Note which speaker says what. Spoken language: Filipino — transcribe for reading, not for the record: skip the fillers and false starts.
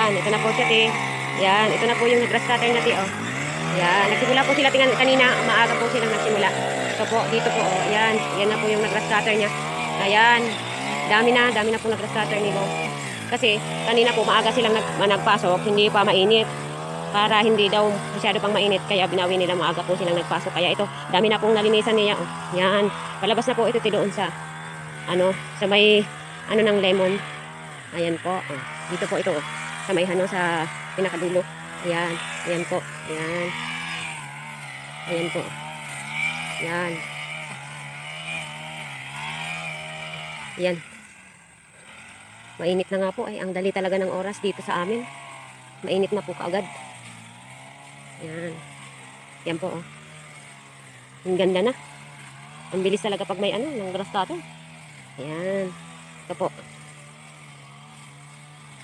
Speaker 1: Yan, ito na po siya, te. Yan, ito na po yung nag-grass cutter na, te, oh. Yan, nagsimula po sila kanina, maaga po silang nagsimula. Ito po, dito po, oh. Yan, yan na po yung nag-grass cutter niya. Ayan, dami na po nag-grass cutter nilo. Kasi, kanina po maaga silang nagpasok, hindi pa mainit. Para hindi daw masyado pang mainit, kaya binawi nila maaga po silang nagpasok. Kaya ito, dami na pong nalinisan niya, oh. Yan, palabas na po ito, te, doon sa, sa may, ng lemon. Ayan po, oh. Dito po ito, oh. Sa may sa pinakadulo. Ayan, ayan po, ayan. Ayan po. Ayan. Ayan. Mainit na nga po, ay ang dali talaga ng oras dito sa amin. Mainit na po kaagad. Ayan. Ayan po, oh. Ang ganda na. Ang bilis talaga pag may ng grass cutter. Ayan. Ito po.